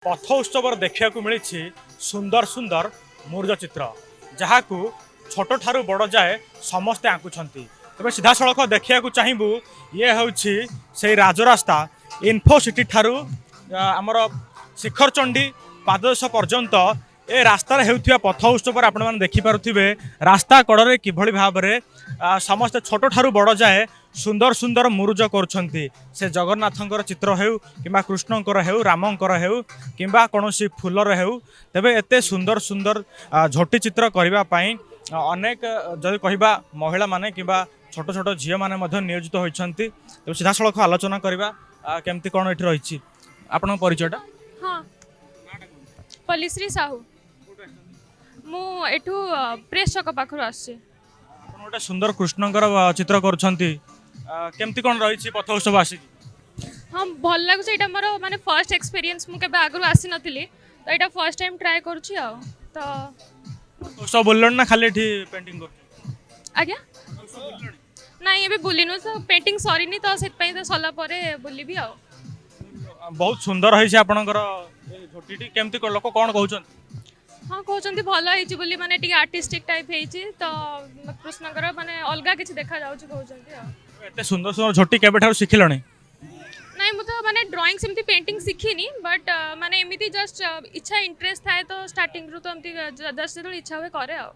पथ उत्सव देखा मिली सुंदर सुंदर मूर्ज चित्र जहाँ को छोट ठारू बड़ जाए समस्ते आंकुंट तेज सीधा सड़क देखा चाहिए ये हूँ से राजरास्ता इन्फोसिटी ठारू आमर शिखर चंडी पाददेश पर्यंत ए रास्तार होता पथ उत्सव आपण देखिपे रास्ता कड़े किभली भाव में समस्ते छोट ठारू बड़ जाए सुंदर सुंदर मुरुज कर जगन्नाथंकर चित्र हो कि कृष्णकर हो रामंकर हो कि कौन फूलर हो तेरे एत सुंदर सुंदर झोटी चित्र करने अनेक जदि कह महिला माने कि छोट छोट झील मैंने नियोजित होती तेज सीधा सड़क आलोचना करवा केमती कौन ये रही आपण परिचयटा हाँ पलिश्री साहू मु एठू प्रेस छक पाखर आसी आपण गोटे सुंदर कृष्णकर चित्र करमती कौन रही पथ उत्सव आसिक हाँ भल लगुच ये मोर माने फर्स्ट एक्सपीरियंस मुझे आगु आसी नी तो यहाँ फर्स्ट टाइम ट्राए करुँच तो उत्सव बोलन ना खाली पेंटिंग कर आज्ञा नाई ये बुलिनु तो पेंटिंग सरीनी तो से तो सरला बुलबी आ बहुत सुंदर है आपणकर झोटी केमती लोक कौन कहते हाँ कहते भल होली माने टी आर्टिस्टिक टाइप होती तो कृष्णकर माने अलग किसी देखा कहते एत सुंदर सुंदर झोटी केबे शिखिल नाई मुझे माने ड्राइंग सेमती पेंटिंग शिखिनी बट माने एमती जस्ट इच्छा इंटरेस्ट थाए तो स्टार्टिंग रू तो एमती जस्ट जो इच्छा हुए करे आ